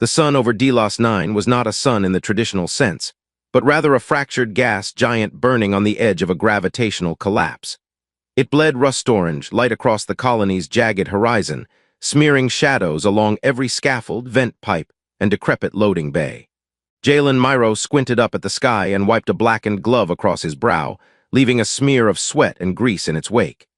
The sun over Delos 9 was not a sun in the traditional sense, but rather a fractured gas giant burning on the edge of a gravitational collapse. It bled rust-orange, light across the colony's jagged horizon, smearing shadows along every scaffold, vent pipe, and decrepit loading bay. Jalen Myro squinted up at the sky and wiped a blackened glove across his brow, leaving a smear of sweat and grease in its wake.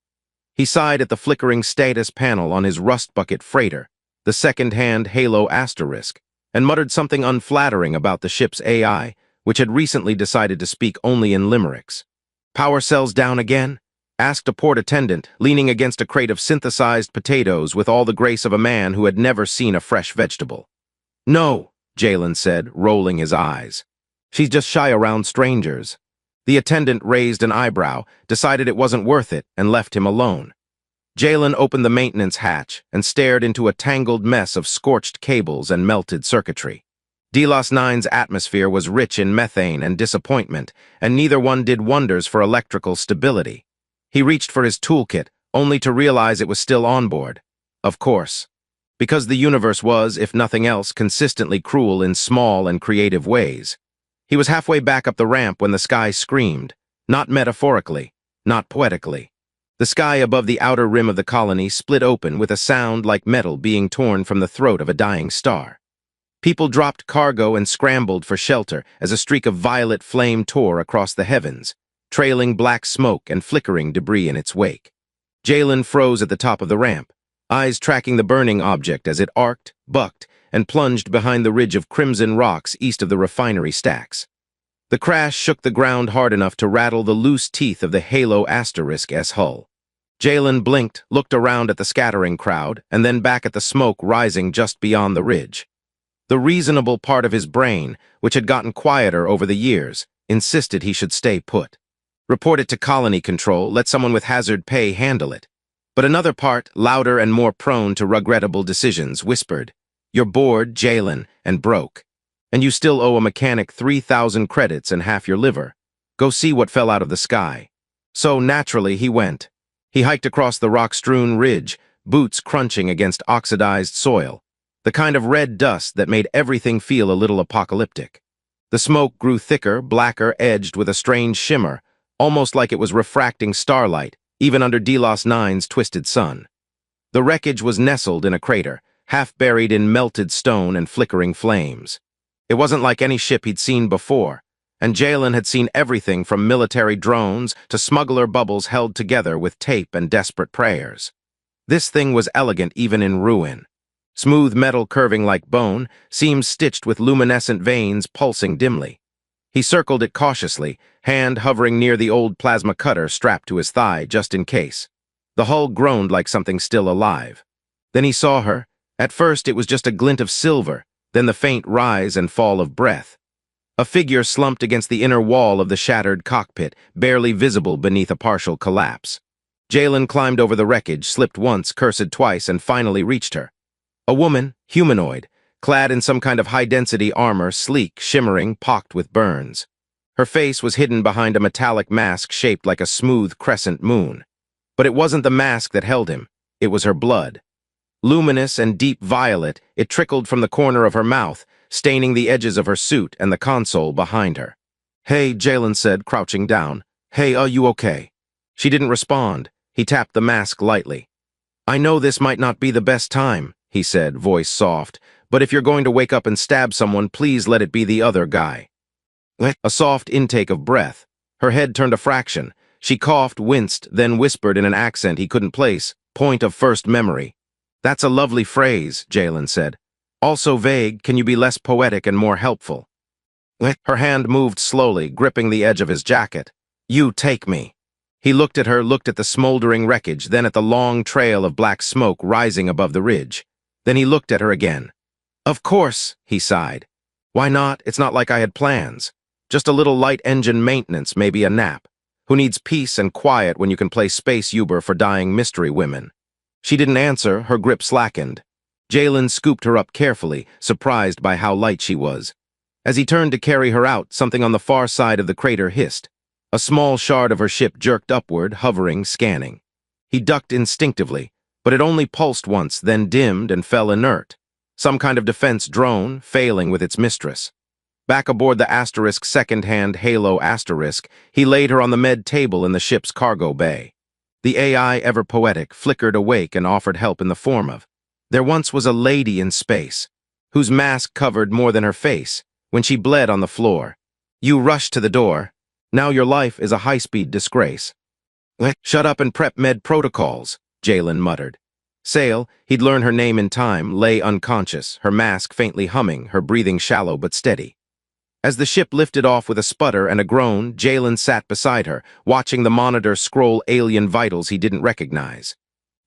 He sighed at the flickering status panel on his rust-bucket freighter, the second-hand Halo Asterisk, and muttered something unflattering about the ship's AI, which had recently decided to speak only in limericks. "Power cells down again?" asked a port attendant, leaning against a crate of synthesized potatoes with all the grace of a man who had never seen a fresh vegetable. "No," Jalen said, rolling his eyes. "She's just shy around strangers." The attendant raised an eyebrow, decided it wasn't worth it, and left him alone. Jalen opened the maintenance hatch and stared into a tangled mess of scorched cables and melted circuitry. Delos 9's atmosphere was rich in methane and disappointment, and neither one did wonders for electrical stability. He reached for his toolkit, only to realize it was still on board. Of course. Because the universe was, if nothing else, consistently cruel in small and creative ways. He was halfway back up the ramp when the sky screamed, not metaphorically, not poetically. The sky above the outer rim of the colony split open with a sound like metal being torn from the throat of a dying star. People dropped cargo and scrambled for shelter as a streak of violet flame tore across the heavens, trailing black smoke and flickering debris in its wake. Jalen froze at the top of the ramp, eyes tracking the burning object as it arced, bucked, and plunged behind the ridge of crimson rocks east of the refinery stacks. The crash shook the ground hard enough to rattle the loose teeth of the Halo Asterisk-S hull. Jalen blinked, looked around at the scattering crowd, and then back at the smoke rising just beyond the ridge. The reasonable part of his brain, which had gotten quieter over the years, insisted he should stay put. Report it to colony control, let someone with hazard pay handle it. But another part, louder and more prone to regrettable decisions, whispered, "You're bored, Jalen, and broke. And you still owe a mechanic 3,000 credits and half your liver. Go see what fell out of the sky." So, naturally, he went. He hiked across the rock-strewn ridge, boots crunching against oxidized soil, the kind of red dust that made everything feel a little apocalyptic. The smoke grew thicker, blacker, edged with a strange shimmer, almost like it was refracting starlight, even under Delos 9's twisted sun. The wreckage was nestled in a crater, half buried in melted stone and flickering flames. It wasn't like any ship he'd seen before, and Jalen had seen everything from military drones to smuggler bubbles held together with tape and desperate prayers. This thing was elegant even in ruin. Smooth metal curving like bone, seams stitched with luminescent veins pulsing dimly. He circled it cautiously, hand hovering near the old plasma cutter strapped to his thigh just in case. The hull groaned like something still alive. Then he saw her. At first it was just a glint of silver, then the faint rise and fall of breath. A figure slumped against the inner wall of the shattered cockpit, barely visible beneath a partial collapse. Jalen climbed over the wreckage, slipped once, cursed twice, and finally reached her. A woman, humanoid, clad in some kind of high-density armor, sleek, shimmering, pocked with burns. Her face was hidden behind a metallic mask shaped like a smooth crescent moon. But it wasn't the mask that held him, it was her blood. Luminous and deep violet, it trickled from the corner of her mouth, staining the edges of her suit and the console behind her. "Hey," Jalen said, crouching down. "Hey, are you okay?" She didn't respond. He tapped the mask lightly. "I know this might not be the best time," he said, voice soft, "but if you're going to wake up and stab someone, please let it be the other guy." A soft intake of breath. Her head turned a fraction. She coughed, winced, then whispered in an accent he couldn't place, "Point of first memory." "That's a lovely phrase," Jalen said. "Also vague, can you be less poetic and more helpful?" Her hand moved slowly, gripping the edge of his jacket. "You take me." He looked at her, looked at the smoldering wreckage, then at the long trail of black smoke rising above the ridge. Then he looked at her again. "Of course," he sighed. "Why not? It's not like I had plans. Just a little light engine maintenance, maybe a nap. Who needs peace and quiet when you can play space Uber for dying mystery women?" She didn't answer, her grip slackened. Jalen scooped her up carefully, surprised by how light she was. As he turned to carry her out, something on the far side of the crater hissed. A small shard of her ship jerked upward, hovering, scanning. He ducked instinctively, but it only pulsed once, then dimmed and fell inert. Some kind of defense drone failing with its mistress. Back aboard the Asterisk second-hand Halo Asterisk, he laid her on the med table in the ship's cargo bay. The AI, ever poetic, flickered awake and offered help in the form of, "There once was a lady in space, whose mask covered more than her face, when she bled on the floor. You rushed to the door. Now your life is a high-speed disgrace." "Shut up and prep med protocols," Jalen muttered. Sail, he'd learned her name in time, lay unconscious, her mask faintly humming, her breathing shallow but steady. As the ship lifted off with a sputter and a groan, Jalen sat beside her, watching the monitor scroll alien vitals he didn't recognize.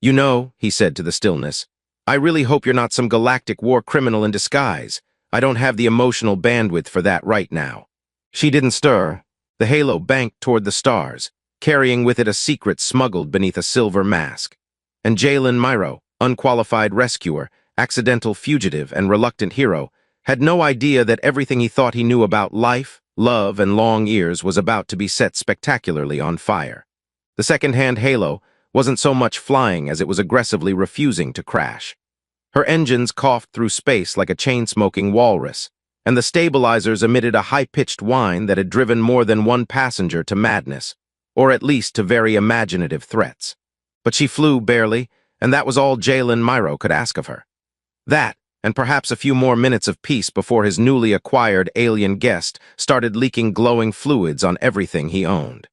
"You know," he said to the stillness, "I really hope you're not some galactic war criminal in disguise. I don't have the emotional bandwidth for that right now." She didn't stir. The halo banked toward the stars, carrying with it a secret smuggled beneath a silver mask. And Jalen Myro, unqualified rescuer, accidental fugitive, and reluctant hero, had no idea that everything he thought he knew about life, love, and long years was about to be set spectacularly on fire. The second-hand Halo wasn't so much flying as it was aggressively refusing to crash. Her engines coughed through space like a chain-smoking walrus, and the stabilizers emitted a high-pitched whine that had driven more than one passenger to madness, or at least to very imaginative threats. But she flew barely, and that was all Jalen Myro could ask of her. That, and perhaps a few more minutes of peace before his newly acquired alien guest started leaking glowing fluids on everything he owned.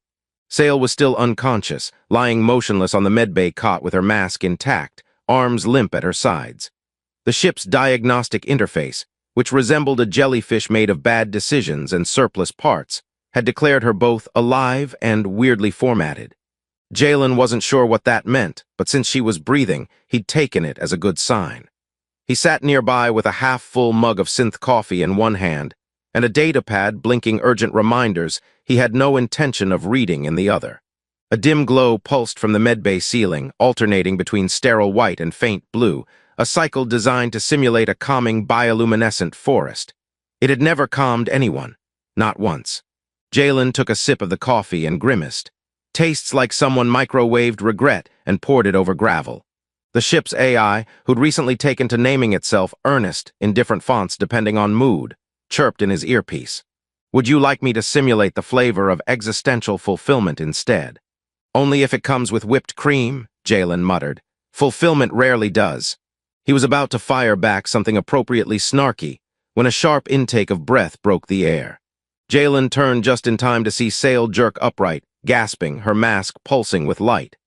Sail was still unconscious, lying motionless on the medbay cot with her mask intact, arms limp at her sides. The ship's diagnostic interface, which resembled a jellyfish made of bad decisions and surplus parts, had declared her both alive and weirdly formatted. Jalen wasn't sure what that meant, but since she was breathing, he'd taken it as a good sign. He sat nearby with a half-full mug of synth coffee in one hand and a datapad blinking urgent reminders he had no intention of reading in the other. A dim glow pulsed from the medbay ceiling, alternating between sterile white and faint blue, a cycle designed to simulate a calming bioluminescent forest. It had never calmed anyone, not once. Jalen took a sip of the coffee and grimaced. Tastes like someone microwaved regret and poured it over gravel. The ship's AI, who'd recently taken to naming itself Ernest in different fonts depending on mood, chirped in his earpiece. "Would you like me to simulate the flavor of existential fulfillment instead?" "Only if it comes with whipped cream," Jalen muttered. "Fulfillment rarely does." He was about to fire back something appropriately snarky when a sharp intake of breath broke the air. Jalen turned just in time to see Sail jerk upright, gasping, her mask pulsing with light.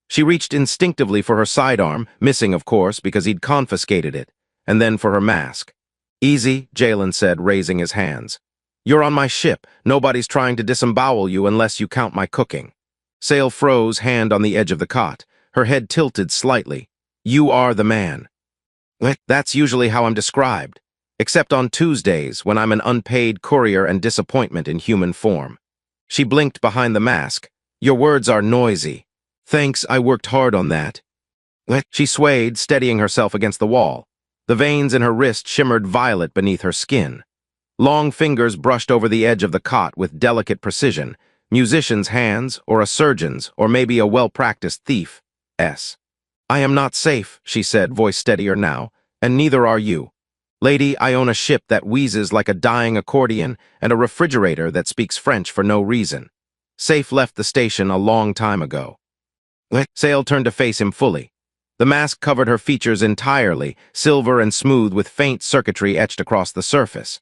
She reached instinctively for her sidearm, missing, of course, because he'd confiscated it, and then for her mask. "Easy," Jalen said, raising his hands. "You're on my ship. Nobody's trying to disembowel you unless you count my cooking." Sail froze, hand on the edge of the cot, her head tilted slightly. "You are the man." "That's usually how I'm described, except on Tuesdays when I'm an unpaid courier and disappointment in human form." She blinked behind the mask. "Your words are noisy." "Thanks, I worked hard on that." She swayed, steadying herself against the wall. The veins in her wrist shimmered violet beneath her skin. Long fingers brushed over the edge of the cot with delicate precision, musician's hands, or a surgeon's, or maybe a well-practiced thief's. "I am not safe," she said, voice steadier now, "and neither are you. Lady, I own a ship that wheezes like a dying accordion and a refrigerator that speaks French for no reason. Safe left the station a long time ago." Sail turned to face him fully. The mask covered her features entirely, silver and smooth with faint circuitry etched across the surface.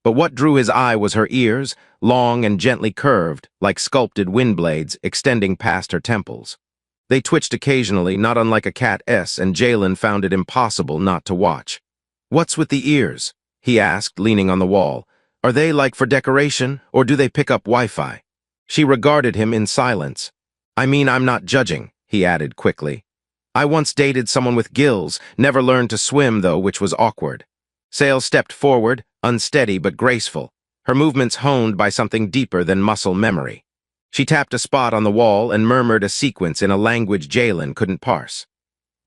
But what drew his eye was her ears, long and gently curved, like sculpted wind blades, extending past her temples. They twitched occasionally, not unlike a cat's, and Jalen found it impossible not to watch. "What's with the ears?" he asked, leaning on the wall. "Are they like for decoration, or do they pick up Wi-Fi?" She regarded him in silence. "I mean, I'm not judging," he added quickly. "I once dated someone with gills, never learned to swim, though, which was awkward." Sail stepped forward, unsteady but graceful, her movements honed by something deeper than muscle memory. She tapped a spot on the wall and murmured a sequence in a language Jalen couldn't parse.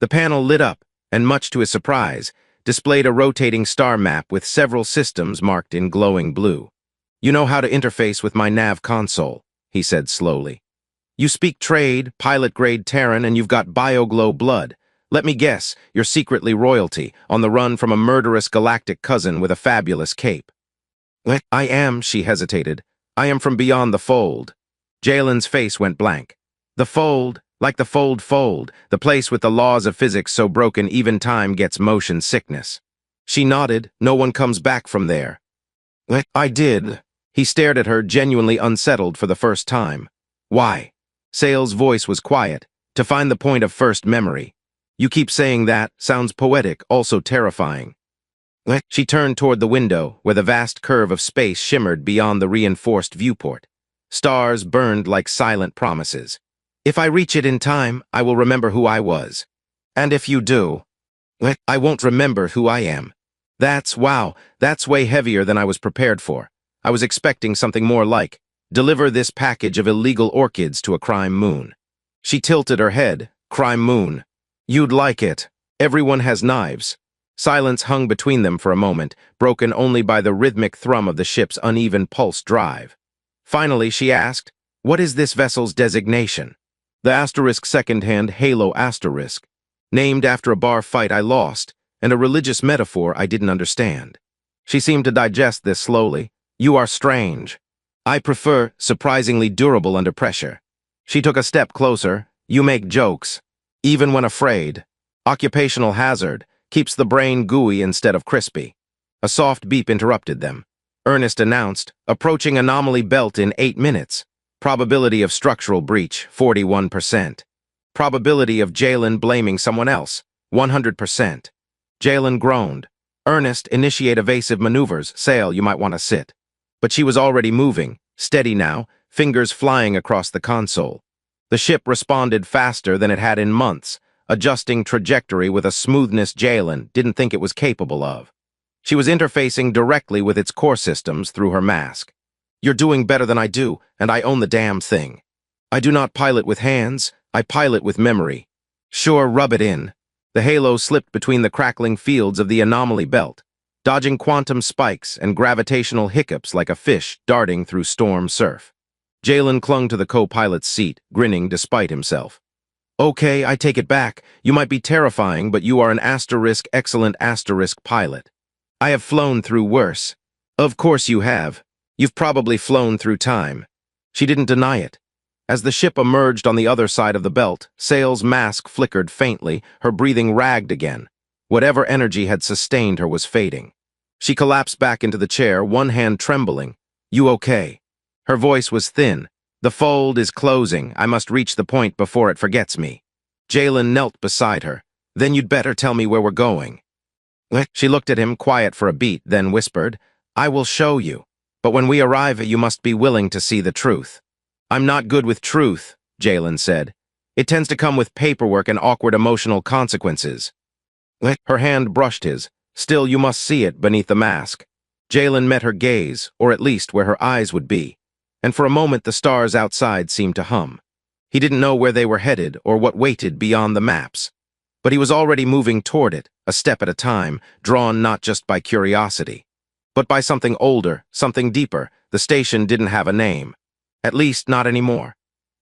The panel lit up, and much to his surprise, displayed a rotating star map with several systems marked in glowing blue. "You know how to interface with my nav console," he said slowly. "You speak trade, pilot-grade Terran, and you've got bioglow blood. Let me guess, you're secretly royalty, on the run from a murderous galactic cousin with a fabulous cape. I am, she hesitated. I am from beyond the fold. Jalen's face went blank. The fold, like the fold, the place with the laws of physics so broken even time gets motion sickness. She nodded. No one comes back from there. I did. He stared at her, genuinely unsettled for the first time. Why? Sale's voice was quiet. To find the point of first memory. You keep saying that, sounds poetic, also terrifying. She turned toward the window, where the vast curve of space shimmered beyond the reinforced viewport. Stars burned like silent promises. If I reach it in time, I will remember who I was. And if you do, I won't remember who I am. Wow, that's way heavier than I was prepared for. I was expecting something more like, deliver this package of illegal orchids to a crime moon. She tilted her head. Crime moon. You'd like it. Everyone has knives. Silence hung between them for a moment, broken only by the rhythmic thrum of the ship's uneven pulse drive. Finally, she asked, what is this vessel's designation? The asterisk second-hand Halo asterisk, named after a bar fight I lost, and a religious metaphor I didn't understand. She seemed to digest this slowly. You are strange. I prefer surprisingly durable under pressure. She took a step closer. You make jokes. Even when afraid. Occupational hazard. Keeps the brain gooey instead of crispy. A soft beep interrupted them. Ernest announced, approaching anomaly belt in 8 minutes. Probability of structural breach, 41%. Probability of Jalen blaming someone else, 100%. Jalen groaned. Ernest, initiate evasive maneuvers. Sale, you might want to sit. But she was already moving, steady now, fingers flying across the console. The ship responded faster than it had in months, adjusting trajectory with a smoothness Jalen didn't think it was capable of. She was interfacing directly with its core systems through her mask. You're doing better than I do, and I own the damn thing. I do not pilot with hands, I pilot with memory. Sure, rub it in. The Halo slipped between the crackling fields of the anomaly belt, dodging quantum spikes and gravitational hiccups like a fish darting through storm surf. Jalen clung to the co-pilot's seat, grinning despite himself. Okay, I take it back. You might be terrifying, but you are an excellent pilot. I have flown through worse. Of course you have. You've probably flown through time. She didn't deny it. As the ship emerged on the other side of the belt, Sale's mask flickered faintly, her breathing ragged again. Whatever energy had sustained her was fading. She collapsed back into the chair, one hand trembling. You okay? Her voice was thin. The fold is closing. I must reach the point before it forgets me. Jalen knelt beside her. Then you'd better tell me where we're going. She looked at him, quiet for a beat, then whispered, I will show you. But when we arrive, you must be willing to see the truth. I'm not good with truth, Jalen said. It tends to come with paperwork and awkward emotional consequences. Her hand brushed his. Still, you must see it beneath the mask. Jalen met her gaze, or at least where her eyes would be. And for a moment the stars outside seemed to hum. He didn't know where they were headed or what waited beyond the maps. But he was already moving toward it, a step at a time, drawn not just by curiosity, but by something older, something deeper. The station didn't have a name. At least not anymore.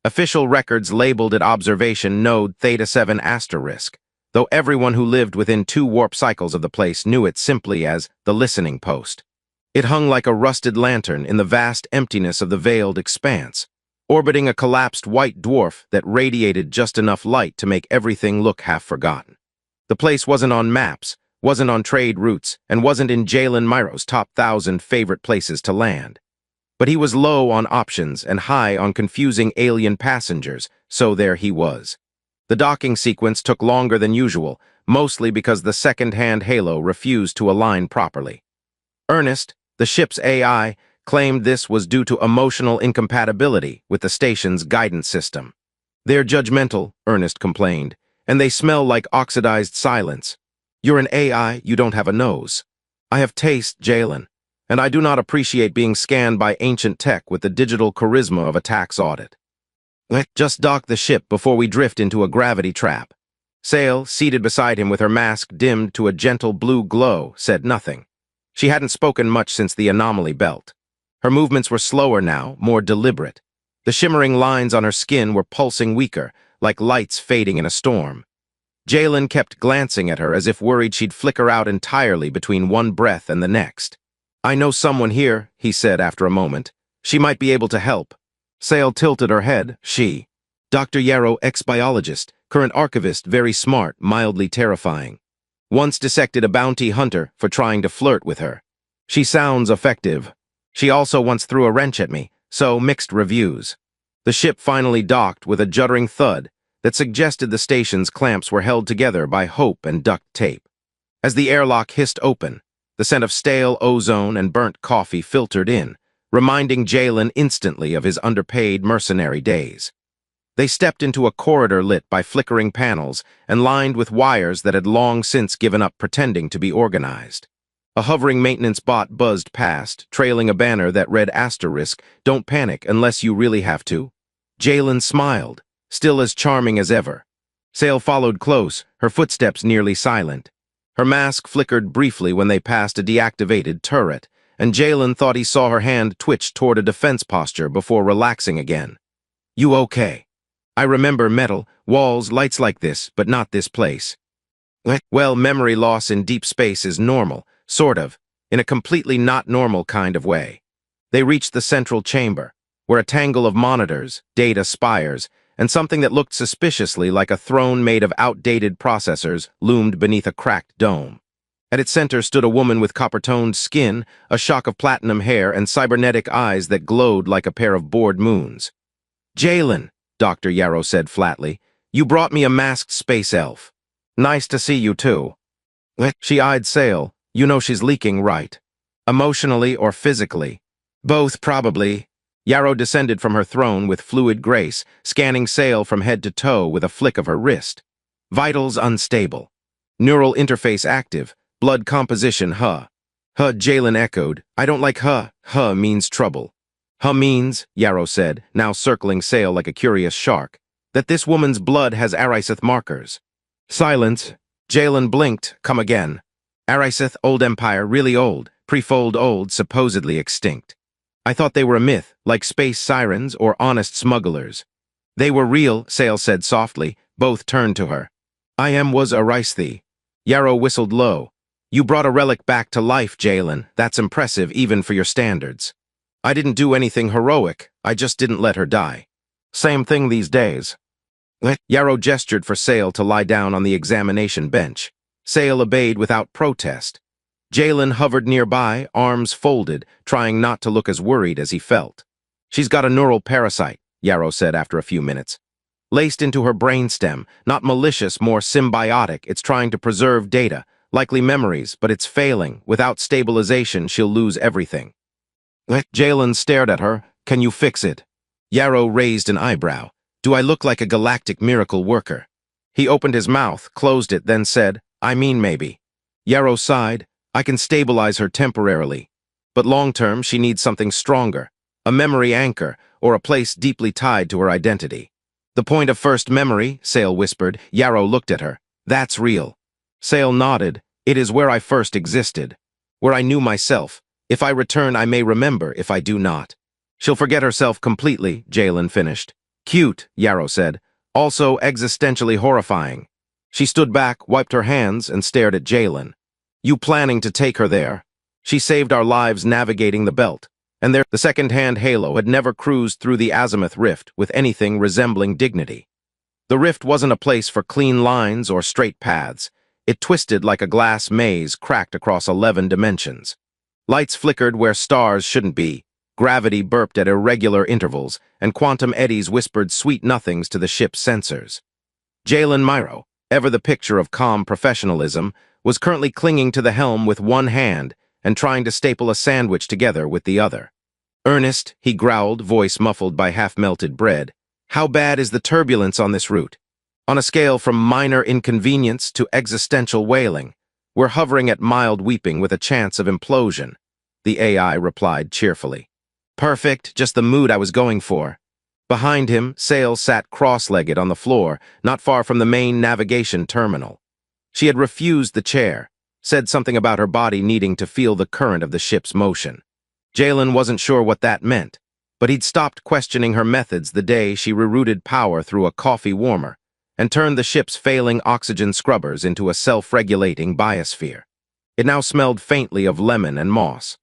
Official records labeled it Observation Node Theta 7 Asterisk, though everyone who lived within 2 warp cycles of the place knew it simply as the listening post. It hung like a rusted lantern in the vast emptiness of the veiled expanse, orbiting a collapsed white dwarf that radiated just enough light to make everything look half-forgotten. The place wasn't on maps, wasn't on trade routes, and wasn't in Jalen Myro's top 1,000 favorite places to land. But he was low on options and high on confusing alien passengers, so there he was. The docking sequence took longer than usual, mostly because the second-hand Halo refused to align properly. Ernest, the ship's AI, claimed this was due to emotional incompatibility with the station's guidance system. They're judgmental, Ernest complained, and they smell like oxidized silence. You're an AI, you don't have a nose. I have taste, Jalen, and I do not appreciate being scanned by ancient tech with the digital charisma of a tax audit. Just dock the ship before we drift into a gravity trap. Sale, seated beside him with her mask dimmed to a gentle blue glow, said nothing. She hadn't spoken much since the anomaly belt. Her movements were slower now, more deliberate. The shimmering lines on her skin were pulsing weaker, like lights fading in a storm. Jalen kept glancing at her as if worried she'd flicker out entirely between one breath and the next. "I know someone here," he said after a moment. "She might be able to help." Sale tilted her head. She. Dr. Yarrow, ex-biologist, current archivist, very smart, mildly terrifying. Once dissected a bounty hunter for trying to flirt with her. She sounds effective. She also once threw a wrench at me, so mixed reviews. The ship finally docked with a juddering thud that suggested the station's clamps were held together by hope and duct tape. As the airlock hissed open, the scent of stale ozone and burnt coffee filtered in, reminding Jalen instantly of his underpaid mercenary days. They stepped into a corridor lit by flickering panels and lined with wires that had long since given up pretending to be organized. A hovering maintenance bot buzzed past, trailing a banner that read asterisk, "Don't panic unless you really have to." Jalen smiled, still as charming as ever. Sale followed close, her footsteps nearly silent. Her mask flickered briefly when they passed a deactivated turret, and Jalen thought he saw her hand twitch toward a defense posture before relaxing again. "You okay?" "I remember metal, walls, lights like this, but not this place." "Well, memory loss in deep space is normal, sort of, in a completely not normal kind of way." They reached the central chamber, where a tangle of monitors, data spires, and something that looked suspiciously like a throne made of outdated processors loomed beneath a cracked dome. At its center stood a woman with copper-toned skin, a shock of platinum hair, and cybernetic eyes that glowed like a pair of bored moons. "Jalen," Dr. Yarrow said flatly, "you brought me a masked space elf." "Nice to see you, too." She eyed Sale. "You know she's leaking, right? Emotionally or physically?" "Both, probably." Yarrow descended from her throne with fluid grace, scanning Sale from head to toe with a flick of her wrist. "Vitals unstable. Neural interface active. Blood composition, huh." "Huh," Jalen echoed. "I don't like huh. Huh means trouble." "Huh means," Yarrow said, now circling Sale like a curious shark, "that this woman's blood has Ariseth markers." Silence. Jalen blinked. "Come again." "Ariseth, old empire, really old. Pre-fold old, supposedly extinct. I thought they were a myth, like space sirens or honest smugglers." "They were real," Sale said softly. Both turned to her. Was Ariseth." Yarrow whistled low. "You brought a relic back to life, Jalen. That's impressive, even for your standards." "I didn't do anything heroic. I just didn't let her die." "Same thing these days." Yarrow gestured for Sale to lie down on the examination bench. Sale obeyed without protest. Jalen hovered nearby, arms folded, trying not to look as worried as he felt. "She's got a neural parasite," Yarrow said after a few minutes. "Laced into her brainstem, not malicious, more symbiotic. It's trying to preserve data, likely memories, but it's failing. Without stabilization, she'll lose everything." Jalen stared at her. "Can you fix it?" Yarrow raised an eyebrow. "Do I look like a galactic miracle worker?" He opened his mouth, closed it, then said, "I mean maybe." Yarrow sighed. "I can stabilize her temporarily. But long-term, she needs something stronger. A memory anchor, or a place deeply tied to her identity." "The point of first memory," Sale whispered. Yarrow looked at her. "That's real." Sale nodded. "It is where I first existed. Where I knew myself. If I return, I may remember. If I do not." "She'll forget herself completely," Jalen finished. "Cute," Yarrow said. "Also existentially horrifying." She stood back, wiped her hands, and stared at Jalen. "You planning to take her there?" "She saved our lives navigating the belt." And the second-hand halo had never cruised through the azimuth rift with anything resembling dignity. The rift wasn't a place for clean lines or straight paths. It twisted like a glass maze cracked across 11 dimensions. Lights flickered where stars shouldn't be, gravity burped at irregular intervals, and quantum eddies whispered sweet nothings to the ship's sensors. Jalen Myro, ever the picture of calm professionalism, was currently clinging to the helm with one hand and trying to staple a sandwich together with the other. "Ernest," he growled, voice muffled by half-melted bread, "how bad is the turbulence on this route? On a scale from minor inconvenience to existential wailing, we're hovering at mild weeping with a chance of implosion." The AI replied cheerfully. "Perfect, just the mood I was going for." Behind him, Sale sat cross-legged on the floor, not far from the main navigation terminal. She had refused the chair, said something about her body needing to feel the current of the ship's motion. Jalen wasn't sure what that meant, but he'd stopped questioning her methods the day she rerouted power through a coffee warmer, and turned the ship's failing oxygen scrubbers into a self-regulating biosphere. It now smelled faintly of lemon and moss.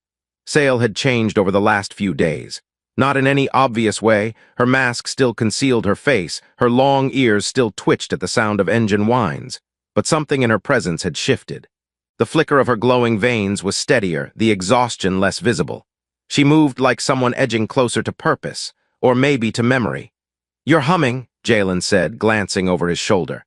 Sail had changed over the last few days. Not in any obvious way, her mask still concealed her face, her long ears still twitched at the sound of engine whines, but something in her presence had shifted. The flicker of her glowing veins was steadier, the exhaustion less visible. She moved like someone edging closer to purpose, or maybe to memory. "You're humming," Jalen said, glancing over his shoulder.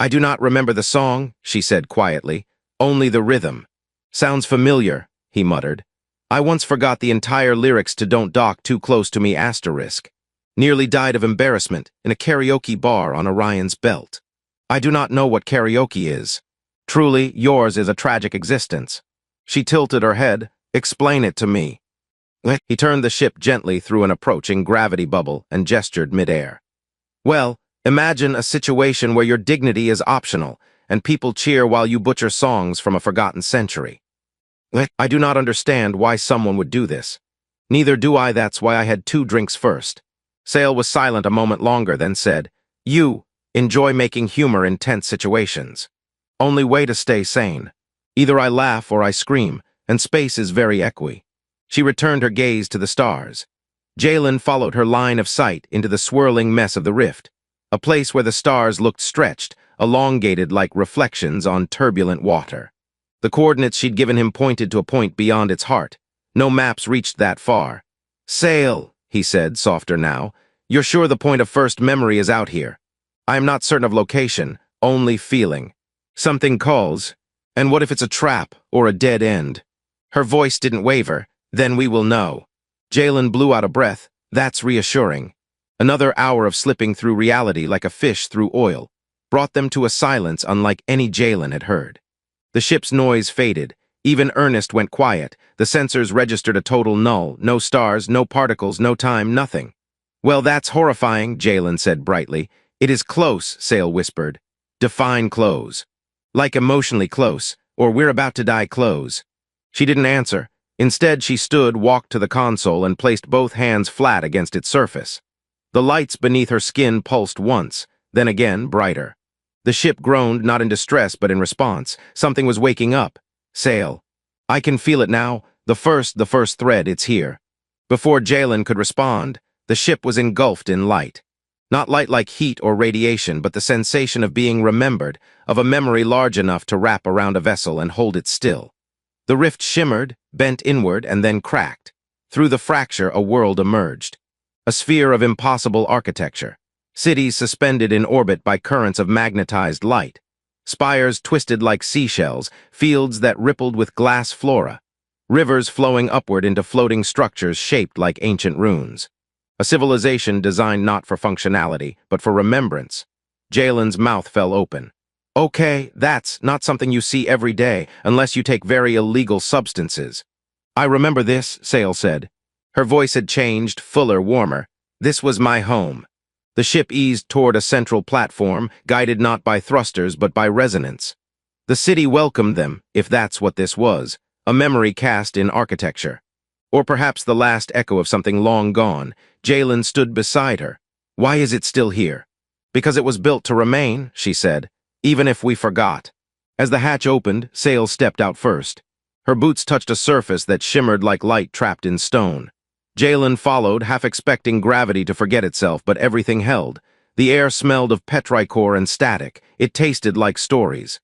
"I do not remember the song," she said quietly, "only the rhythm." "Sounds familiar," he muttered. "I once forgot the entire lyrics to Don't Dock Too Close to Me **. Nearly died of embarrassment in a karaoke bar on Orion's belt. I do not know what karaoke is. Truly, yours is a tragic existence." She tilted her head. "Explain it to me." He turned the ship gently through an approaching gravity bubble and gestured midair. "Well, imagine a situation where your dignity is optional, and people cheer while you butcher songs from a forgotten century. I do not understand why someone would do this. Neither do I, that's why I had 2 drinks first." Sail was silent a moment longer, then said, "You enjoy making humor in tense situations. Only way to stay sane. Either I laugh or I scream, and space is very equi." She returned her gaze to the stars. Jalen followed her line of sight into the swirling mess of the rift, a place where the stars looked stretched, elongated like reflections on turbulent water. The coordinates she'd given him pointed to a point beyond its heart. No maps reached that far. "Sail," he said, softer now. "You're sure the point of first memory is out here?" "I am not certain of location, only feeling. Something calls. And what if it's a trap or a dead end?" Her voice didn't waver. "Then we will know." Jalen blew out a breath. That's reassuring. Another hour of slipping through reality like a fish through oil brought them to a silence unlike any Jalen had heard. The ship's noise faded. Even Ernest went quiet. The sensors registered a total null. No stars, no particles, no time, nothing. "Well, that's horrifying," Jalen said brightly. "It is close," Sail whispered. "Define close." "Like emotionally close, or we're about to die close." She didn't answer. Instead, she stood, walked to the console, and placed both hands flat against its surface. The lights beneath her skin pulsed once, then again, brighter. The ship groaned, not in distress, but in response. Something was waking up. "Sail. I can feel it now. The first thread, it's here." Before Jalen could respond, the ship was engulfed in light. Not light like heat or radiation, but the sensation of being remembered, of a memory large enough to wrap around a vessel and hold it still. The rift shimmered, bent inward, and then cracked. Through the fracture, a world emerged. A sphere of impossible architecture. Cities suspended in orbit by currents of magnetized light. Spires twisted like seashells, fields that rippled with glass flora. Rivers flowing upward into floating structures shaped like ancient runes. A civilization designed not for functionality, but for remembrance. Jalen's mouth fell open. "Okay, that's not something you see every day, unless you take very illegal substances." "I remember this," Sail said. Her voice had changed, fuller, warmer. "This was my home." The ship eased toward a central platform, guided not by thrusters but by resonance. The city welcomed them, if that's what this was, a memory cast in architecture. Or perhaps the last echo of something long gone. Jalen stood beside her. "Why is it still here?" "Because it was built to remain," she said. "Even if we forgot." As the hatch opened, Sail stepped out first. Her boots touched a surface that shimmered like light trapped in stone. Jalen followed, half expecting gravity to forget itself, but everything held. The air smelled of petrichor and static. It tasted like stories.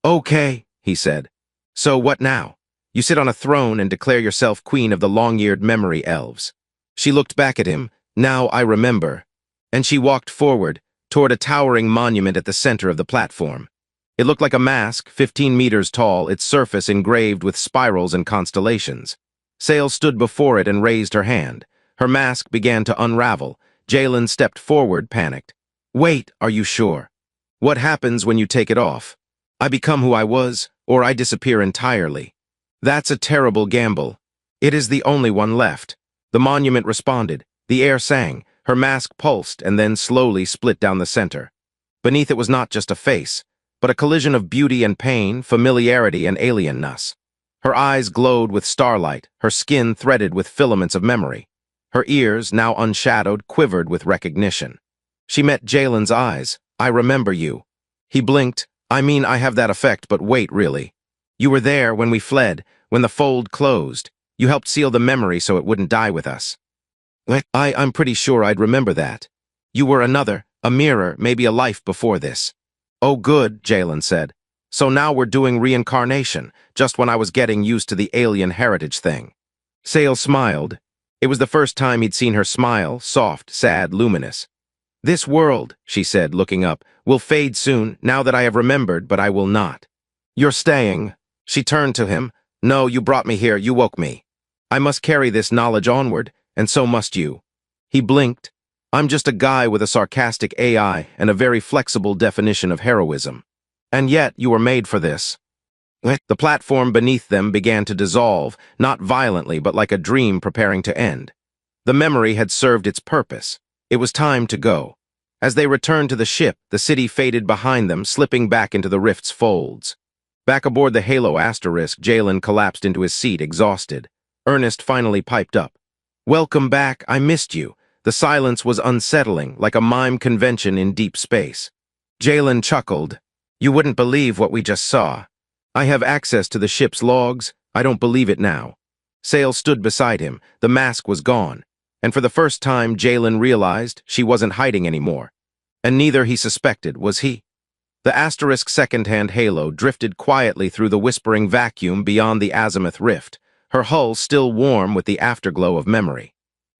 "Okay," he said. "So what now? You sit on a throne and declare yourself queen of the long-eared memory elves." She looked back at him. "Now I remember." And she walked forward, toward a towering monument at the center of the platform. It looked like a mask, 15 meters tall, its surface engraved with spirals and constellations. Sail stood before it and raised her hand. Her mask began to unravel. Jalen stepped forward, panicked. "Wait, are you sure? What happens when you take it off? I become who I was, or I disappear entirely." "That's a terrible gamble. It is the only one left." The monument responded. The air sang. Her mask pulsed and then slowly split down the center. Beneath it was not just a face, but a collision of beauty and pain, familiarity and alienness. Her eyes glowed with starlight, her skin threaded with filaments of memory. Her ears, now unshadowed, quivered with recognition. She met Jalen's eyes, I remember you. He blinked. I mean, I have that effect, but wait, really. You were there when we fled, when the fold closed. You helped seal the memory so it wouldn't die with us. I'm pretty sure I'd remember that. You were another, a mirror, maybe a life before this. Oh good, Jalen said. So now we're doing reincarnation, just when I was getting used to the alien heritage thing. Sale smiled. It was the first time he'd seen her smile, soft, sad, luminous. This world, she said, looking up, will fade soon, now that I have remembered, but I will not. You're staying. She turned to him. No, you brought me here, you woke me. I must carry this knowledge onward, and so must you. He blinked. I'm just a guy with a sarcastic AI and a very flexible definition of heroism. And yet, you were made for this. The platform beneath them began to dissolve, not violently, but like a dream preparing to end. The memory had served its purpose. It was time to go. As they returned to the ship, the city faded behind them, slipping back into the rift's folds. Back aboard the Halo Asterisk, Jalen collapsed into his seat, exhausted. Ernest finally piped up. Welcome back, I missed you. The silence was unsettling, like a mime convention in deep space. Jalen chuckled. You wouldn't believe what we just saw. I have access to the ship's logs. I don't believe it now. Sale stood beside him. The mask was gone. And for the first time, Jalen realized she wasn't hiding anymore. And neither, he suspected, was he. The Asterisk second-hand Halo drifted quietly through the whispering vacuum beyond the azimuth rift, her hull still warm with the afterglow of memory.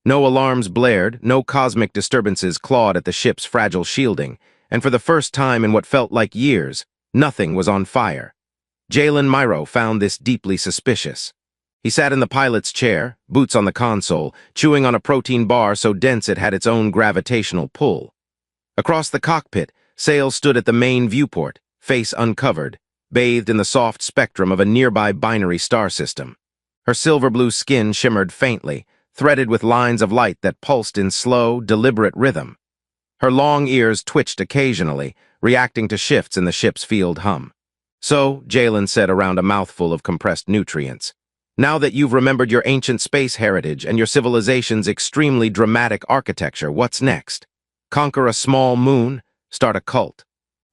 No alarms blared, no cosmic disturbances clawed at the ship's fragile shielding, and for the first time in what felt like years, nothing was on fire. Jalen Myro found this deeply suspicious. He sat in the pilot's chair, boots on the console, chewing on a protein bar so dense it had its own gravitational pull. Across the cockpit, Sale stood at the main viewport, face uncovered, bathed in the soft spectrum of a nearby binary star system. Her silver-blue skin shimmered faintly, threaded with lines of light that pulsed in slow, deliberate rhythm. Her long ears twitched occasionally, reacting to shifts in the ship's field hum. So, Jalen said around a mouthful of compressed nutrients, now that you've remembered your ancient space heritage and your civilization's extremely dramatic architecture, what's next? Conquer a small moon? Start a cult?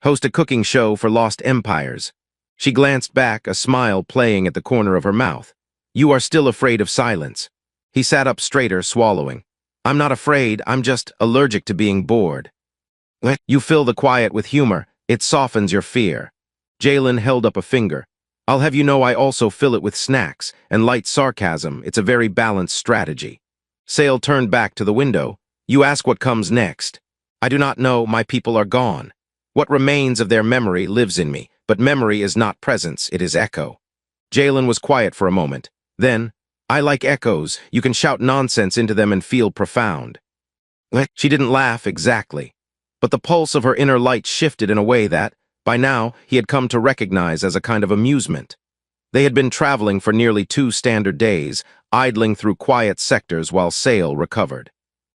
Host a cooking show for lost empires? She glanced back, a smile playing at the corner of her mouth. You are still afraid of silence. He sat up straighter, swallowing. I'm not afraid, I'm just allergic to being bored. You fill the quiet with humor, it softens your fear. Jalen held up a finger. I'll have you know I also fill it with snacks and light sarcasm. It's a very balanced strategy. Sale turned back to the window. You ask what comes next. I do not know, my people are gone. What remains of their memory lives in me, but memory is not presence, it is echo. Jalen was quiet for a moment. Then, I like echoes. You can shout nonsense into them and feel profound. She didn't laugh exactly, but the pulse of her inner light shifted in a way that, by now, he had come to recognize as a kind of amusement. They had been traveling for nearly 2 standard days, idling through quiet sectors while Sale recovered.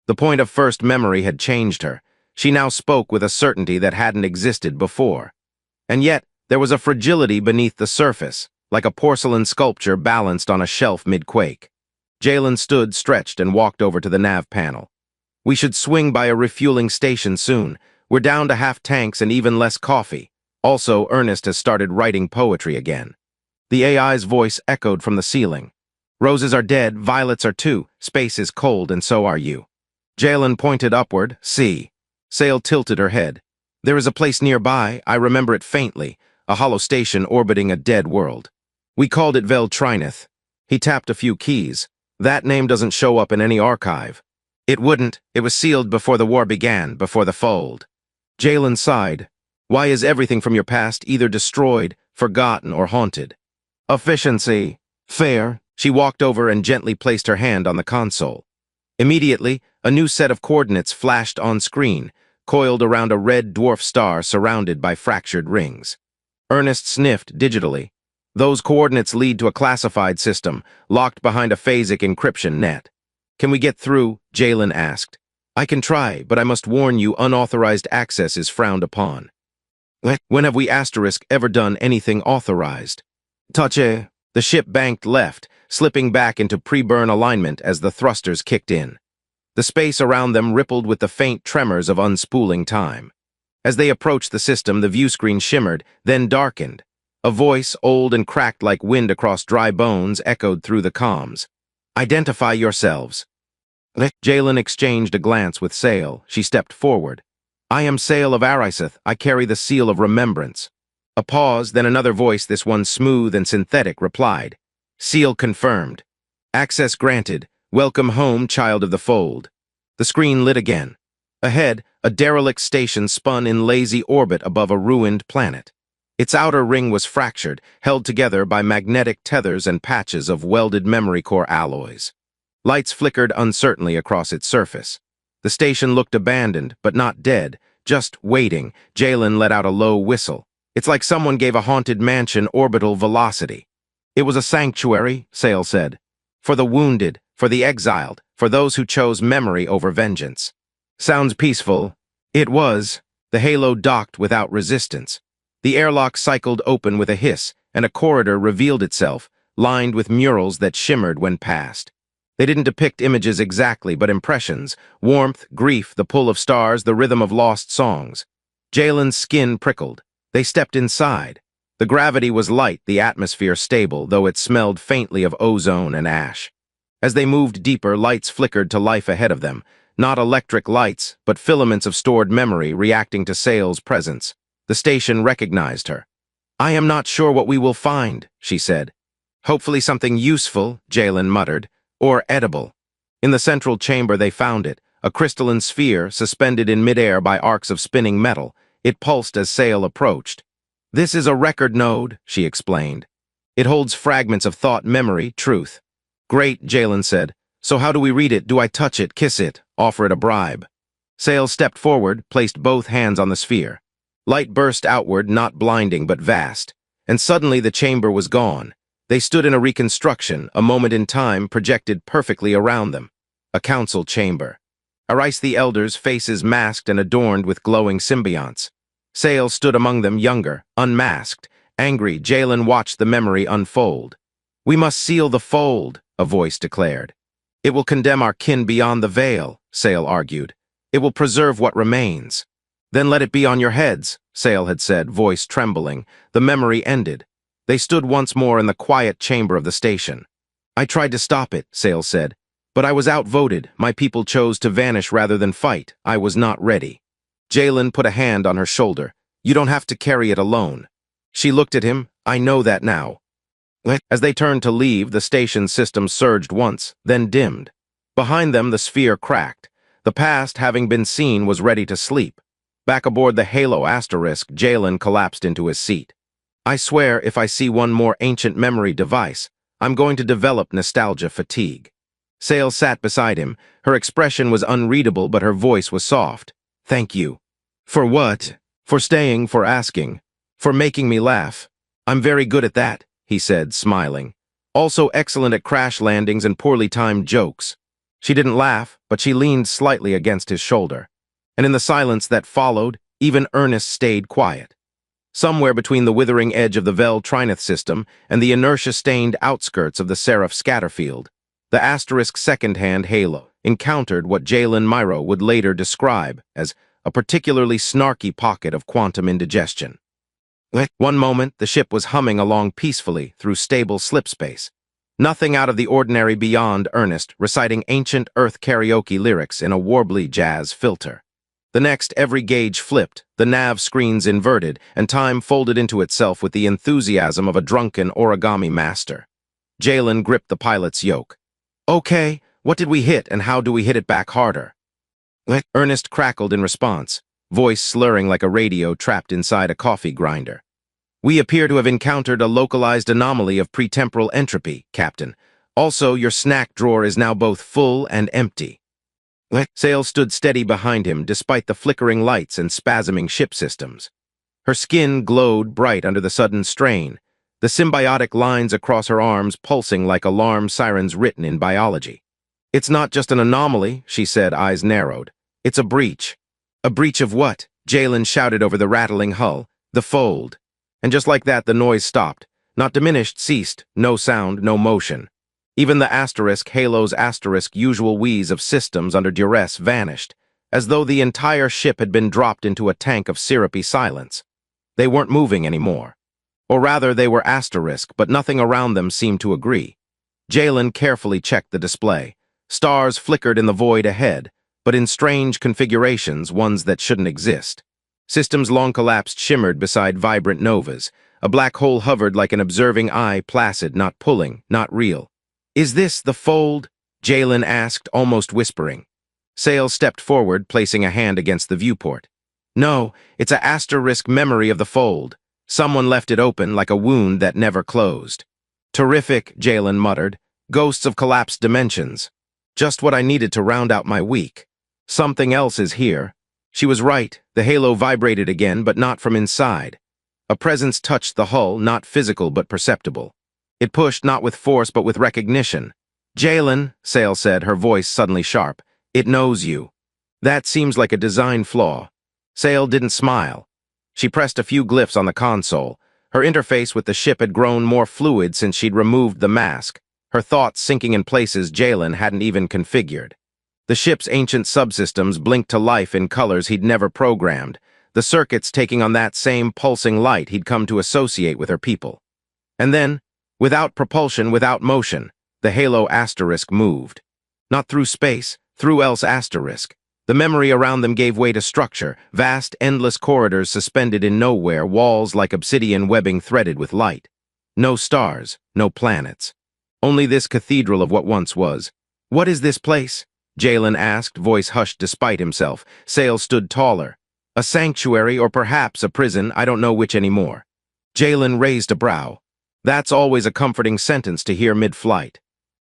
The point of first memory had changed her. She now spoke with a certainty that hadn't existed before. And yet, there was a fragility beneath the surface, like a porcelain sculpture balanced on a shelf mid-quake. Jalen stood, stretched, and walked over to the nav panel. We should swing by a refueling station soon. We're down to half tanks and even less coffee. Also, Ernest has started writing poetry again. The AI's voice echoed from the ceiling. Roses are dead, violets are too, space is cold, and so are you. Jalen pointed upward. See. Sale tilted her head. There is a place nearby, I remember it faintly, a hollow station orbiting a dead world. We called it Vel Trineth. He tapped a few keys. That name doesn't show up in any archive. It wouldn't. It was sealed before the war began, before the fold. Jalen sighed. Why is everything from your past either destroyed, forgotten, or haunted? Efficiency. Fair. She walked over and gently placed her hand on the console. Immediately, a new set of coordinates flashed on screen, coiled around a red dwarf star surrounded by fractured rings. Ernest sniffed digitally. Those coordinates lead to a classified system, locked behind a phasic encryption net. Can we get through? Jalen asked. I can try, but I must warn you unauthorized access is frowned upon. When have we Asterisk ever done anything authorized? Touche. The ship banked left, slipping back into pre-burn alignment as the thrusters kicked in. The space around them rippled with the faint tremors of unspooling time. As they approached the system, the view screen shimmered, then darkened. A voice, old and cracked like wind across dry bones, echoed through the comms. "Identify yourselves." Jalen exchanged a glance with Sale. She stepped forward. "I am Sale of Ariseth. I carry the seal of remembrance." A pause, then another voice, this one smooth and synthetic, replied. "Seal confirmed. Access granted. Welcome home, child of the fold." The screen lit again. Ahead, a derelict station spun in lazy orbit above a ruined planet. Its outer ring was fractured, held together by magnetic tethers and patches of welded memory core alloys. Lights flickered uncertainly across its surface. The station looked abandoned, but not dead, just waiting. Jalen let out a low whistle. It's like someone gave a haunted mansion orbital velocity. "It was a sanctuary," Sale said. "For the wounded, for the exiled, for those who chose memory over vengeance." "Sounds peaceful." It was. The halo docked without resistance. The airlock cycled open with a hiss, and a corridor revealed itself, lined with murals that shimmered when passed. They didn't depict images exactly, but impressions: warmth, grief, the pull of stars, the rhythm of lost songs. Jalen's skin prickled. They stepped inside. The gravity was light, the atmosphere stable, though it smelled faintly of ozone and ash. As they moved deeper, lights flickered to life ahead of them. Not electric lights, but filaments of stored memory reacting to Sale's presence. The station recognized her. "I am not sure what we will find," she said. "Hopefully something useful," Jalen muttered, "or edible." In the central chamber they found it, a crystalline sphere suspended in midair by arcs of spinning metal. It pulsed as Sale approached. "This is a record node," she explained. "It holds fragments of thought, memory, truth." "Great," Jalen said. "So how do we read it? Do I touch it, kiss it, offer it a bribe?" Sale stepped forward, placed both hands on the sphere. Light burst outward, not blinding but vast, and suddenly the chamber was gone. They stood in a reconstruction, a moment in time projected perfectly around them. A council chamber. Arise the elders, faces masked and adorned with glowing symbionts. Sale stood among them, younger, unmasked, angry. Jalen watched the memory unfold. "We must seal the fold," a voice declared. "It will condemn our kin beyond the veil," Sale argued. "It will preserve what remains." "Then let it be on your heads," Sale had said, voice trembling. The memory ended. They stood once more in the quiet chamber of the station. "I tried to stop it," Sale said, "but I was outvoted. My people chose to vanish rather than fight. I was not ready." Jalen put a hand on her shoulder. "You don't have to carry it alone." She looked at him. "I know that now." As they turned to leave, the station system surged once, then dimmed. Behind them, the sphere cracked. The past, having been seen, was ready to sleep. Back aboard the Halo Asterisk, Jalen collapsed into his seat. "I swear, if I see one more ancient memory device, I'm going to develop nostalgia fatigue." Sale sat beside him. Her expression was unreadable, but her voice was soft. "Thank you." "For what?" "For staying, for asking, for making me laugh." "I'm very good at that," he said, smiling. "Also excellent at crash landings and poorly timed jokes." She didn't laugh, but she leaned slightly against his shoulder. And in the silence that followed, even Ernest stayed quiet. Somewhere between the withering edge of the Vel Trineth system and the inertia-stained outskirts of the Seraph Scatterfield, the Asterisk second-hand halo encountered what Jalen Myro would later describe as a particularly snarky pocket of quantum indigestion. One moment, the ship was humming along peacefully through stable slipspace. Nothing out of the ordinary beyond Ernest reciting ancient Earth karaoke lyrics in a warbly jazz filter. The next, every gauge flipped, the nav screens inverted, and time folded into itself with the enthusiasm of a drunken origami master. Jalen gripped the pilot's yoke. "Okay, what did we hit and how do we hit it back harder?" Ernest crackled in response, voice slurring like a radio trapped inside a coffee grinder. "We appear to have encountered a localized anomaly of pretemporal entropy, Captain. Also, your snack drawer is now both full and empty." Sale stood steady behind him despite the flickering lights and spasming ship systems. Her skin glowed bright under the sudden strain, the symbiotic lines across her arms pulsing like alarm sirens written in biology. "It's not just an anomaly," she said, eyes narrowed. "It's a breach." "A breach of what?" Jalen shouted over the rattling hull. "The fold." And just like that, the noise stopped. Not diminished, ceased. No sound, no motion. Even the Asterisk, Halo's Asterisk, usual wheeze of systems under duress vanished. as though the entire ship had been dropped into a tank of syrupy silence. They weren't moving anymore. Or rather, they were asterisk, but nothing around them seemed to agree. Jalen carefully checked the display. Stars flickered in the void ahead, but in strange configurations, ones that shouldn't exist. Systems long collapsed shimmered beside vibrant novas. A black hole hovered like an observing eye, placid, not pulling, not real. "Is this the fold?" Jalen asked, almost whispering. Sale stepped forward, placing a hand against the viewport. "No, it's a asterisk memory of the fold. Someone left it open like a wound that never closed." "Terrific," Jalen muttered. "Ghosts of collapsed dimensions. Just what I needed to round out my week. Something else is here." She was right. The halo vibrated again, but not from inside. A presence touched the hull, not physical but perceptible. It pushed not with force but with recognition. "Jalen," Sale said, her voice suddenly sharp, "it knows you." "That seems like a design flaw." Sale didn't smile. She pressed a few glyphs on the console. Her interface with the ship had grown more fluid since she'd removed the mask, her thoughts sinking in places Jalen hadn't even configured. The ship's ancient subsystems blinked to life in colors he'd never programmed, the circuits taking on that same pulsing light he'd come to associate with her people. And then, without propulsion, without motion, the halo asterisk moved. Not through space, through else asterisk. The memory around them gave way to structure, vast, endless corridors suspended in nowhere, walls like obsidian webbing threaded with light. No stars, no planets. Only this cathedral of what once was. "What is this place?" Jalen asked, voice hushed despite himself. Sale stood taller. "A sanctuary or perhaps a prison, I don't know which anymore." Jalen raised a brow. That's always a comforting sentence to hear mid-flight.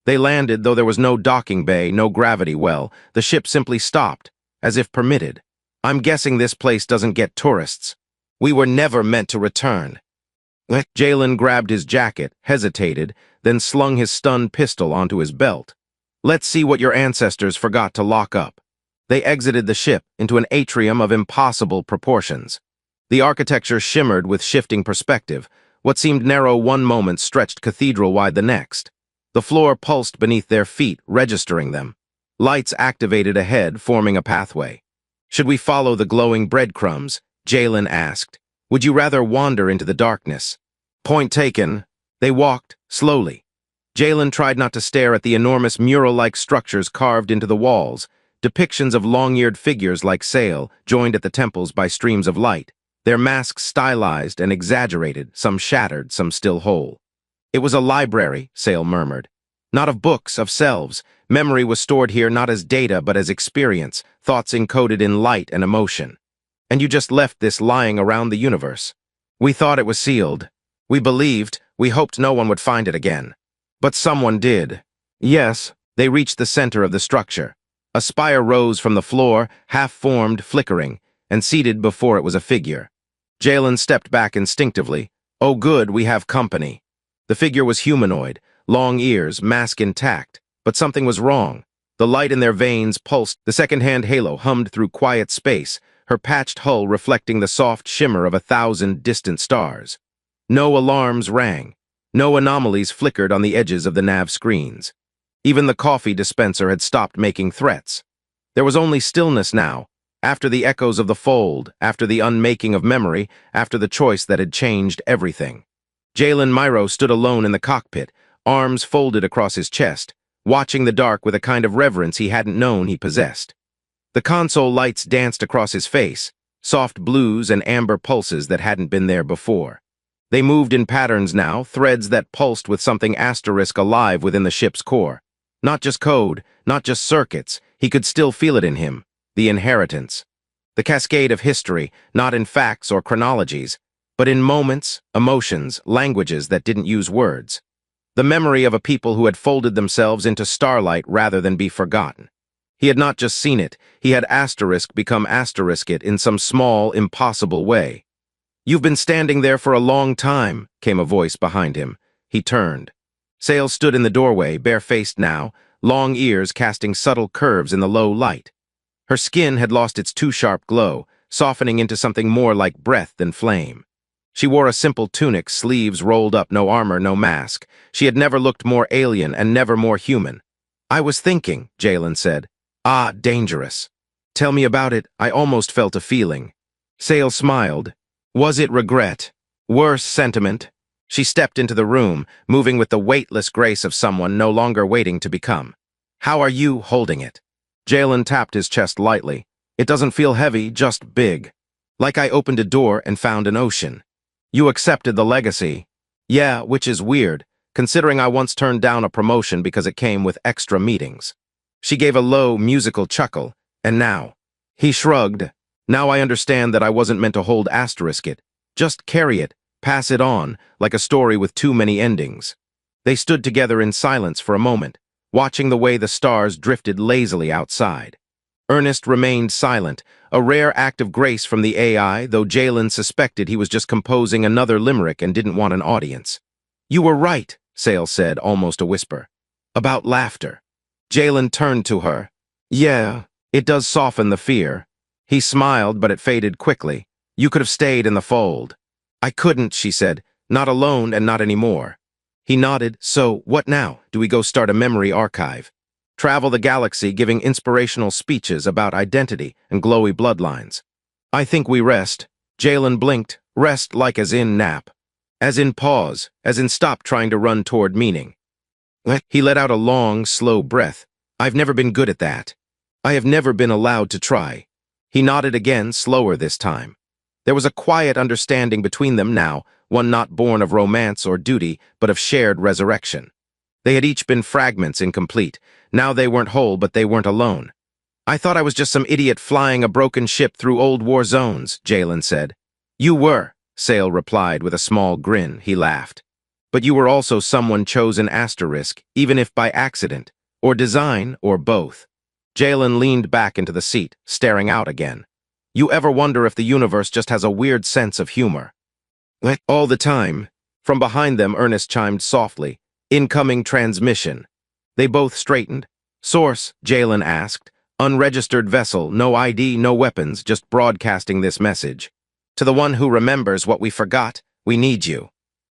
They landed, though there was no docking bay, no gravity well. The ship simply stopped, as if permitted. "I'm guessing this place doesn't get tourists. We were never meant to return." Jalen grabbed his jacket, hesitated, then slung his stun pistol onto his belt. "Let's see what your ancestors forgot to lock up." They exited the ship into an atrium of impossible proportions. The architecture shimmered with shifting perspective. What seemed narrow one moment stretched cathedral-wide the next. The floor pulsed beneath their feet, registering them. Lights activated ahead, forming a pathway. "Should we follow the glowing breadcrumbs?" Jalen asked. "Would you rather wander into the darkness?" "Point taken." They walked, slowly. Jalen tried not to stare at the enormous mural-like structures carved into the walls, depictions of long-eared figures like Sale, joined at the temples by streams of light, their masks stylized and exaggerated, some shattered, some still whole. "It was a library," Sale murmured. "Not of books, of selves. Memory was stored here not as data but as experience, thoughts encoded in light and emotion. And you just left this lying around the universe. We thought it was sealed. We believed, we hoped no one would find it again. But someone did." Yes, they reached the center of the structure. A spire rose from the floor, half-formed, flickering, and seated before it was a figure. Jalen stepped back instinctively. "Oh good, we have company." The figure was humanoid, long ears, mask intact, but something was wrong. The light in their veins pulsed, the second-hand halo hummed through quiet space, her patched hull reflecting the soft shimmer of 1,000 distant stars. No alarms rang. No anomalies flickered on the edges of the nav screens. Even the coffee dispenser had stopped making threats. There was only stillness now, after the echoes of the fold, after the unmaking of memory, after the choice that had changed everything. Jalen Myro stood alone in the cockpit, arms folded across his chest, watching the dark with a kind of reverence he hadn't known he possessed. The console lights danced across his face, soft blues and amber pulses that hadn't been there before. They moved in patterns now, threads that pulsed with something asterisk alive within the ship's core. Not just code, not just circuits, he could still feel it in him, the inheritance. The cascade of history, not in facts or chronologies, but in moments, emotions, languages that didn't use words. The memory of a people who had folded themselves into starlight rather than be forgotten. He had not just seen it, he had asterisk become asterisk it in some small, impossible way. "You've been standing there for a long time," came a voice behind him. He turned. Sale stood in the doorway, bare-faced now, long ears casting subtle curves in the low light. Her skin had lost its too-sharp glow, softening into something more like breath than flame. She wore a simple tunic, sleeves rolled up, no armor, no mask. She had never looked more alien and never more human. "I was thinking," Jalen said. "Ah, dangerous." Tell me about it. I almost felt a feeling. Sale smiled. Was it regret? Worse, sentiment? She stepped into the room, moving with the weightless grace of someone no longer waiting to become. How are you holding it? Jalen tapped his chest lightly. It doesn't feel heavy, just big. Like I opened a door and found an ocean. You accepted the legacy. Yeah, which is weird, considering I once turned down a promotion because it came with extra meetings. She gave a low, musical chuckle, and now. He shrugged. Now I understand that I wasn't meant to hold asterisk it. Just carry it, pass it on, like a story with too many endings. They stood together in silence for a moment, watching the way the stars drifted lazily outside. Ernest remained silent, a rare act of grace from the AI, though Jalen suspected he was just composing another limerick and didn't want an audience. You were right, Sale said, almost a whisper. About laughter. Jalen turned to her. Yeah, it does soften the fear. He smiled, but it faded quickly. You could have stayed in the fold. I couldn't, she said. Not alone and not anymore. He nodded. So, what now? Do we go start a memory archive? Travel the galaxy giving inspirational speeches about identity and glowy bloodlines. I think we rest. Jalen blinked. Rest like as in nap. As in pause, as in stop trying to run toward meaning. He let out a long, slow breath. I've never been good at that. I have never been allowed to try. He nodded again, slower this time. There was a quiet understanding between them now, one not born of romance or duty, but of shared resurrection. They had each been fragments incomplete. Now they weren't whole, but they weren't alone. I thought I was just some idiot flying a broken ship through old war zones, Jalen said. You were, Sale replied with a small grin. He laughed. But you were also someone chosen asterisk, even if by accident, or design, or both. Jalen leaned back into the seat, staring out again. You ever wonder if the universe just has a weird sense of humor? All the time. From behind them, Ernest chimed softly. Incoming transmission. They both straightened. Source, Jalen asked. Unregistered vessel, no ID, no weapons, just broadcasting this message. To the one who remembers what we forgot, we need you.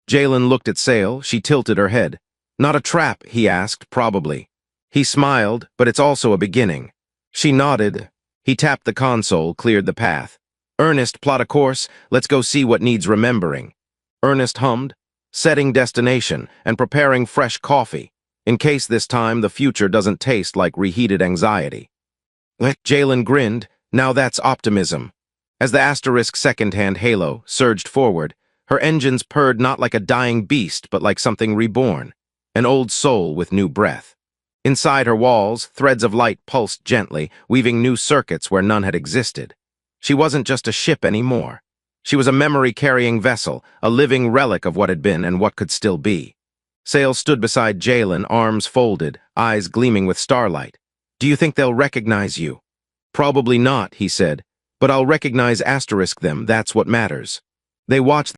Jalen looked at Sale. She tilted her head. Not a trap, he asked, probably. He smiled, but it's also a beginning. She nodded. He tapped the console, cleared the path. Ernest, plot a course. Let's go see what needs remembering. Ernest hummed, setting destination and preparing fresh coffee, in case this time the future doesn't taste like reheated anxiety. Jalen grinned. Now that's optimism. As the asterisk second-hand halo surged forward, her engines purred not like a dying beast, but like something reborn, an old soul with new breath. Inside her walls, threads of light pulsed gently, weaving new circuits where none had existed. She wasn't just a ship anymore. She was a memory-carrying vessel, a living relic of what had been and what could still be. Sale stood beside Jalen, arms folded, eyes gleaming with starlight. Do you think they'll recognize you? Probably not, he said, but I'll recognize asterisk them, that's what matters. They watched